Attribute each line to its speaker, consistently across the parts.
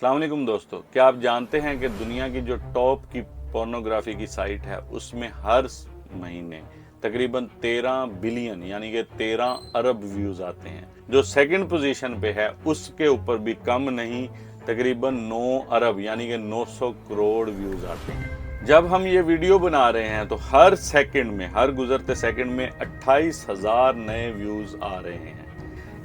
Speaker 1: अस्सलाम वालेकुम दोस्तों, क्या आप जानते हैं कि दुनिया की जो टॉप की पोर्नोग्राफी की साइट है उसमें हर महीने तकरीबन 13 बिलियन यानी कि 13 अरब व्यूज आते हैं। जो सेकंड पोजीशन पे है उसके ऊपर भी कम नहीं, तकरीबन 9 अरब यानी कि 900 करोड़ व्यूज आते हैं। जब हम ये वीडियो बना रहे हैं तो हर सेकंड में, हर गुजरते सेकंड में 28,000 नए व्यूज आ रहे हैं,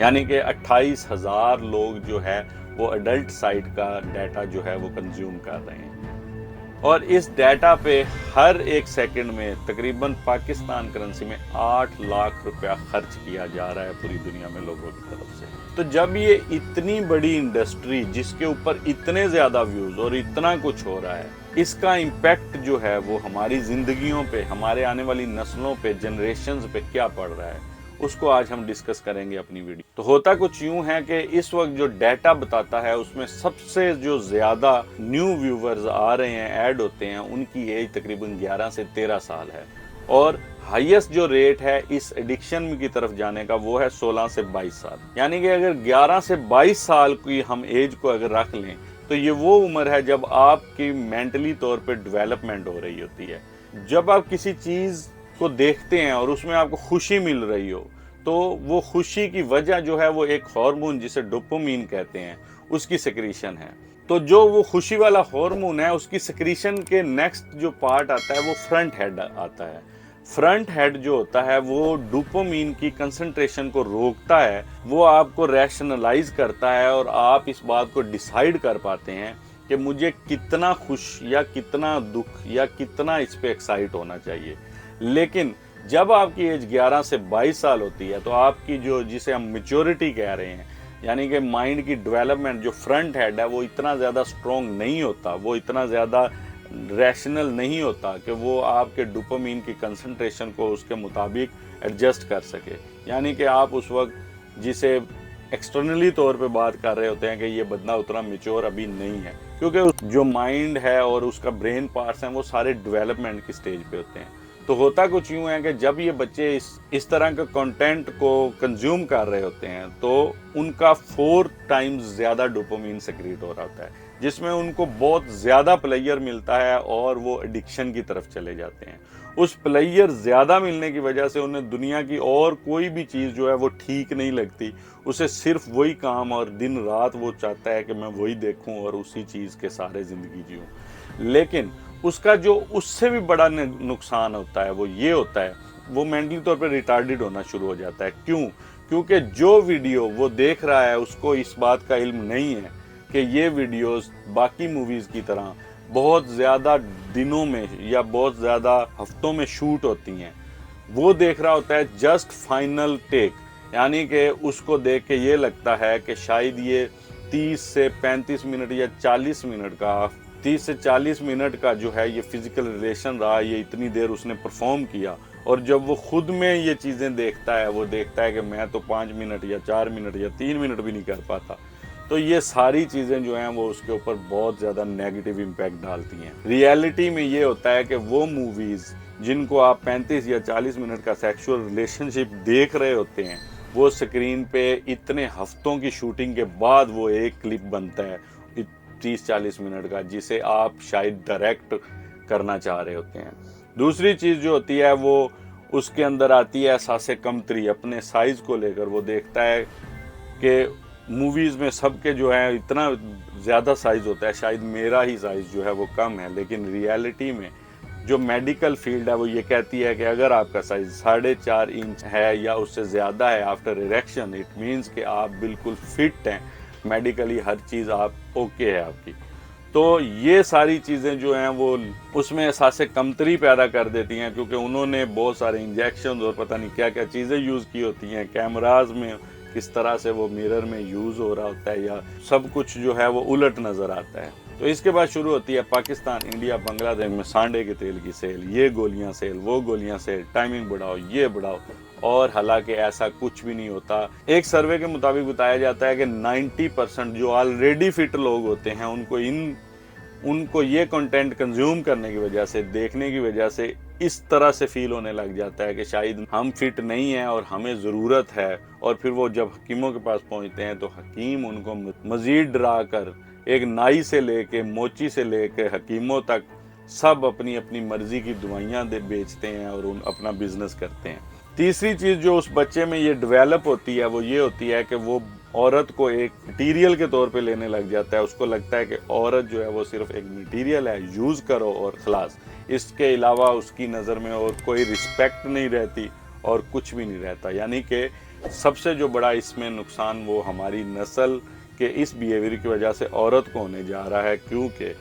Speaker 1: यानी कि 28,000 लोग जो है वो अडल्ट साइट का डाटा जो है वो कंज्यूम कर रहे हैं। और इस डाटा पे हर एक सेकंड में तकरीबन पाकिस्तान करेंसी में 8 लाख रुपया खर्च किया जा रहा है पूरी दुनिया में लोगों की तरफ से। तो जब ये इतनी बड़ी इंडस्ट्री जिसके ऊपर इतने ज्यादा व्यूज और इतना कुछ हो रहा है, इसका इम्पैक्ट जो है वो हमारी जिंदगियों पे, हमारे आने वाली नस्लों पे, जनरेशन्स पे क्या पड़ रहा है, उसको आज हम डिस्कस करेंगे अपनी वीडियो। तो होता कुछ यूं है कि इस वक्त जो डाटा बताता है उसमें सबसे जो ज्यादा न्यू व्यूवर्स आ रहे हैं, ऐड होते हैं, उनकी एज तकरीबन 11 से 13 साल है। और हाईएस्ट जो रेट है इस एडिक्शन की तरफ जाने का वो है 16 से 22 साल। यानी कि अगर 11 से 22 साल की हम एज को अगर रख लें तो ये वो उम्र है जब आपकी मेंटली तौर पे डेवलपमेंट हो रही होती है। जब आप किसी चीज को देखते हैं और उसमें आपको खुशी मिल रही हो तो वो खुशी की वजह जो है वो एक हार्मोन जिसे डोपामिन कहते हैं उसकी सिक्रीशन है। तो जो वो खुशी वाला हार्मोन है उसकी सिक्रीशन के नेक्स्ट जो पार्ट आता है वो फ्रंट हेड आता है। फ्रंट हेड जो होता है वो डोपामिन की कंसंट्रेशन को रोकता है, वो आपको रैशनलाइज करता है और आप इस बात को डिसाइड कर पाते हैं कि मुझे कितना खुश या कितना दुख या कितना इस पे एक्साइट होना चाहिए। लेकिन जब आपकी एज 11 से 22 साल होती है तो आपकी जो, जिसे हम मैच्योरिटी कह रहे हैं, यानी कि माइंड की डेवलपमेंट, जो फ्रंट हेड है वो इतना ज़्यादा स्ट्रॉन्ग नहीं होता, वो इतना ज़्यादा रैशनल नहीं होता कि वो आपके डोपामिन की कंसंट्रेशन को उसके मुताबिक एडजस्ट कर सके। यानी कि आप उस वक्त जिसे एक्सटर्नली तौर पे बात कर रहे होते हैं कि ये बंदा उतना मैच्योर अभी नहीं है, क्योंकि जो माइंड है और उसका ब्रेन पार्ट्स हैं वो सारे डेवलपमेंट की स्टेज पे होते हैं। तो होता कुछ यूं है कि जब ये बच्चे इस तरह के कंटेंट को कंज्यूम कर रहे होते हैं तो उनका 4 टाइम्स ज़्यादा डोपामिन सेक्रेट हो रहा होता है, जिसमें उनको बहुत ज़्यादा प्लेयर मिलता है और वो एडिक्शन की तरफ चले जाते हैं। उस प्लेयर ज़्यादा मिलने की वजह से उन्हें दुनिया की और कोई भी चीज़ जो है वो ठीक नहीं लगती, उसे सिर्फ वही काम और दिन रात वो चाहता है कि मैं वही देखूं और उसी चीज़ के सारे ज़िंदगी जीऊँ। लेकिन उसका जो उससे भी बड़ा नुकसान होता है वो ये होता है, वो मेंटली तौर पे रिटार्डेड होना शुरू हो जाता है। क्यों? क्योंकि जो वीडियो वो देख रहा है उसको इस बात का इल्म नहीं है कि ये वीडियोस बाकी मूवीज़ की तरह बहुत ज़्यादा दिनों में या बहुत ज़्यादा हफ्तों में शूट होती हैं। वो देख रहा होता है जस्ट फाइनल टेक, यानी कि उसको देख के ये लगता है कि शायद ये 30 से 35 मिनट या 40 मिनट का 30 से 40 मिनट का जो है ये फिजिकल रिलेशन रहा, ये इतनी देर उसने परफॉर्म किया। और जब वो खुद में ये चीज़ें देखता है, वो देखता है कि मैं तो 5 मिनट या 4 मिनट या 3 मिनट भी नहीं कर पाता। तो ये सारी चीज़ें जो हैं वो उसके ऊपर बहुत ज़्यादा नेगेटिव इम्पैक्ट डालती हैं। रियलिटी में ये होता है कि वो मूवीज़ जिनको आप 35 या 40 मिनट का सेक्सुअल रिलेशनशिप देख रहे होते हैं, वो स्क्रीन पे इतने हफ्तों की शूटिंग के बाद वो एक क्लिप बनता है 30-40 मिनट का, जिसे आप शायद डायरेक्ट करना चाह रहे होते हैं। दूसरी चीज़ जो होती है वो उसके अंदर आती है एहसास कमतरी, अपने साइज़ को लेकर। वो देखता है कि मूवीज़ में सबके जो है इतना ज़्यादा साइज़ होता है, शायद मेरा ही साइज़ जो है वो कम है। लेकिन रियलिटी में जो मेडिकल फील्ड है वो ये कहती है कि अगर आपका साइज़ 4.5 इंच है या उससे ज़्यादा है आफ्टर इरेक्शन, इट मीन्स कि आप बिल्कुल फिट हैं, मेडिकली हर चीज़ आप ओके है आपकी। तो ये सारी चीज़ें जो हैं वो उसमें एहसास कमतरी पैदा कर देती हैं, क्योंकि उन्होंने बहुत सारे इंजेक्शन और पता नहीं क्या क्या चीज़ें यूज़ की होती हैं। कैमराज में किस तरह से वो मिरर में यूज़ हो रहा होता है या सब कुछ जो है वो उलट नज़र आता है। तो इसके बाद शुरू होती है पाकिस्तान, इंडिया, बांग्लादेश में सांडे के तेल की सेल, ये गोलियां सेल, वो गोलियां सेल, टाइमिंग बढ़ाओ, ये बढ़ाओ। और हालांकि ऐसा कुछ भी नहीं होता। एक सर्वे के मुताबिक बताया जाता है कि 90% जो ऑलरेडी फिट लोग होते हैं उनको ये कंटेंट कंज्यूम करने की वजह से, देखने की वजह से इस तरह से फील होने लग जाता है कि शायद हम फिट नहीं हैं और हमें ज़रूरत है। और फिर वो जब हकीमों के पास पहुंचते हैं तो हकीम उनको मज़ीद डरा कर ایک नाई से लेके मोची से लेके हकीमों तक सब अपनी अपनी मर्जी की दवाइयाँ बेचते हैं और अपना बिजनेस करते हैं। तीसरी चीज़ जो उस बच्चे में ये डेवलप होती है वो ये होती है कि वो औरत को एक मटीरियल के तौर पे लेने लग जाता है। उसको लगता है कि औरत जो है वो सिर्फ एक मटीरियल है, यूज़ करो और खलास। इसके अलावा उसकी नज़र में और कोई रिस्पेक्ट नहीं रहती और कुछ भी नहीं रहता। यानी कि सबसे जो बड़ा इसमें नुकसान वो हमारी नस्ल के इस बिहेवियर की वजह से औरत को होने जा रहा है, क्योंकि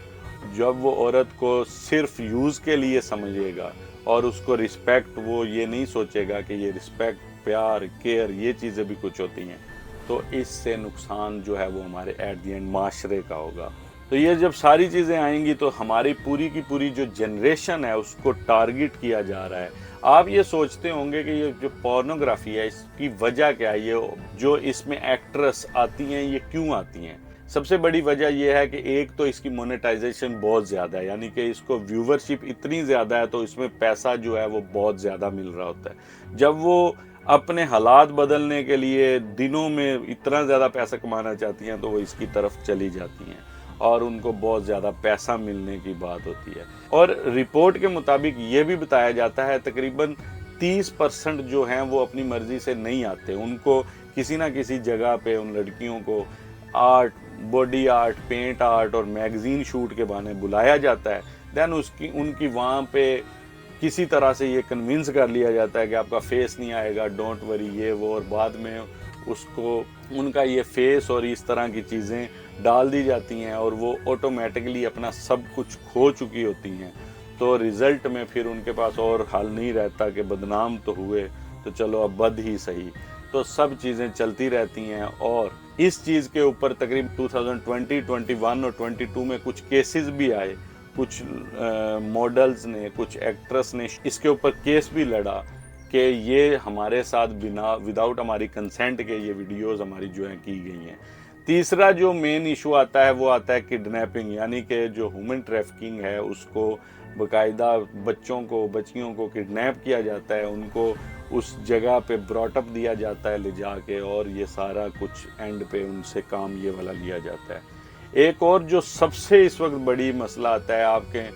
Speaker 1: जब वो औरत को सिर्फ यूज़ के लिए समझेगा और उसको रिस्पेक्ट, वो ये नहीं सोचेगा कि ये रिस्पेक्ट, प्यार, केयर ये चीज़ें भी कुछ होती हैं, तो इससे नुकसान जो है वो हमारे एट द एंड माशरे का होगा। तो ये जब सारी चीज़ें आएंगी तो हमारी पूरी की पूरी जो जनरेशन है उसको टारगेट किया जा रहा है। आप ये सोचते होंगे कि ये जो पोर्नोग्राफी है इसकी वजह क्या है, ये जो इसमें एक्ट्रेस आती हैं ये क्यों आती हैं? सबसे बड़ी वजह यह है कि एक तो इसकी मोनेटाइजेशन बहुत ज़्यादा है, यानी कि इसको व्यूवरशिप इतनी ज़्यादा है तो इसमें पैसा जो है वो बहुत ज़्यादा मिल रहा होता है। जब वो अपने हालात बदलने के लिए दिनों में इतना ज़्यादा पैसा कमाना चाहती हैं तो वो इसकी तरफ चली जाती हैं और उनको बहुत ज़्यादा पैसा मिलने की बात होती है। और रिपोर्ट के मुताबिक ये भी बताया जाता है तकरीबन 30% जो हैं वो अपनी मर्ज़ी से नहीं आते। उनको किसी ना किसी जगह पे उन लड़कियों को art, body art, paint art और मैगज़ीन शूट के बहाने बुलाया जाता है। देन उनकी वहाँ पे किसी तरह से ये कन्विंस कर लिया जाता है कि आपका फेस नहीं आएगा, डोंट वरी, ये वो, और बाद में उसको उनका ये फेस और इस तरह की चीज़ें डाल दी जाती हैं और वो ऑटोमेटिकली अपना सब कुछ खो चुकी होती हैं। तो रिज़ल्ट में फिर उनके पास और हल नहीं रहता कि बदनाम तो हुए तो चलो अब बद ही सही। तो सब चीज़ें चलती रहती हैं और इस चीज़ के ऊपर तकरीबन 2020, 21 और 22 में कुछ केसेस भी आए। कुछ मॉडल्स ने, कुछ एक्ट्रेस ने इसके ऊपर केस भी लड़ा कि ये हमारे साथ विदाउट हमारी कंसेंट के ये वीडियोस हमारी जो है की गई हैं। तीसरा जो मेन इशू आता है वो आता है किडनैपिंग, यानी कि जो ह्यूमन ट्रैफिकिंग है उसको बाकायदा बच्चियों को किडनैप किया जाता है, उनको उस जगह पे ब्रॉटअप दिया जाता है ले जाके, और ये सारा कुछ एंड पे उनसे काम ये वाला लिया जाता है। एक और जो सबसे इस वक्त बड़ी मसला आता है,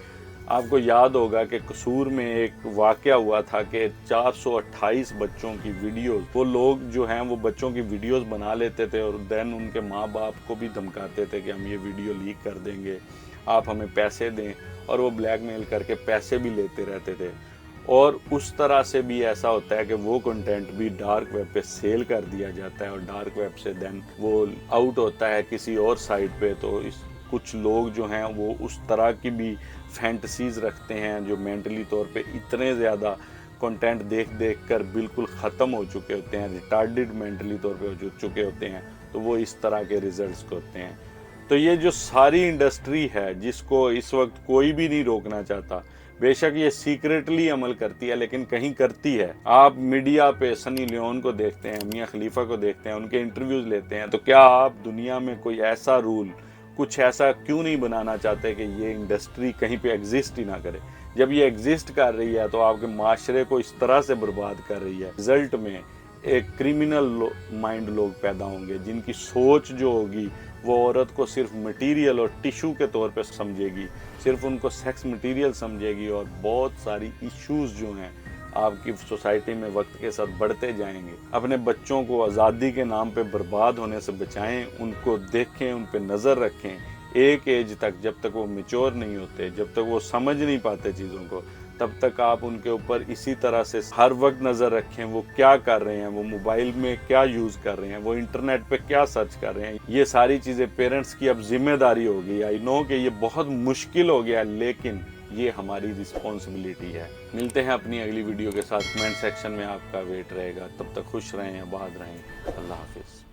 Speaker 1: आपको याद होगा कि कसूर में एक वाक़या हुआ था कि 428 बच्चों की वीडियोस, वो लोग जो हैं वो बच्चों की वीडियोस बना लेते थे और देन उनके माँ बाप को भी धमकाते थे कि हम ये वीडियो लीक कर देंगे, आप हमें पैसे दें, और वो ब्लैकमेल करके पैसे भी लेते रहते थे। और उस तरह से भी ऐसा होता है कि वो कंटेंट भी डार्क वेब पे सेल कर दिया जाता है और डार्क वेब से देन वो आउट होता है किसी और साइट पे। तो कुछ लोग जो हैं वो उस तरह की भी फैंटसीज़ रखते हैं जो मेंटली तौर पे इतने ज़्यादा कंटेंट देख कर बिल्कुल ख़त्म हो चुके होते हैं, रिटार्डेड मेंटली तौर पे हो चुके होते हैं, तो वो इस तरह के रिजल्ट्स होते हैं। तो ये जो सारी इंडस्ट्री है जिसको इस वक्त कोई भी नहीं रोकना चाहता, बेशक ये सीक्रेटली अमल करती है लेकिन कहीं करती है। आप मीडिया पे सनी लियोन को देखते हैं, मियां खलीफा को देखते हैं, उनके इंटरव्यूज़ लेते हैं, तो क्या आप दुनिया में कोई ऐसा रूल, कुछ ऐसा क्यों नहीं बनाना चाहते कि ये इंडस्ट्री कहीं पे एग्जिस्ट ही ना करे? जब ये एग्जिस्ट कर रही है तो आपके माशरे को इस तरह से बर्बाद कर रही है, रिजल्ट में एक क्रिमिनल माइंड लोग पैदा होंगे जिनकी सोच जो होगी वो औरत को सिर्फ मटेरियल और टिश्यू के तौर पे समझेगी, सिर्फ उनको सेक्स मटेरियल समझेगी, और बहुत सारी इश्यूज जो हैं आपकी सोसाइटी में वक्त के साथ बढ़ते जाएंगे। अपने बच्चों को आज़ादी के नाम पे बर्बाद होने से बचाएं, उनको देखें, उन पे नज़र रखें एक एज तक, जब तक वो मैच्योर नहीं होते, जब तक वो समझ नहीं पाते चीज़ों को, तब तक आप उनके ऊपर इसी तरह से हर वक्त नज़र रखें वो क्या कर रहे हैं, वो मोबाइल में क्या यूज़ कर रहे हैं, वो इंटरनेट पे क्या सर्च कर रहे हैं। ये सारी चीज़ें पेरेंट्स की अब जिम्मेदारी होगी। आई नो कि ये बहुत मुश्किल हो गया लेकिन ये हमारी रिस्पॉन्सिबिलिटी है। मिलते हैं अपनी अगली वीडियो के साथ, कमेंट सेक्शन में आपका वेट रहेगा। तब तक खुश रहें, आबाद रहें। अल्लाह हाफिज़।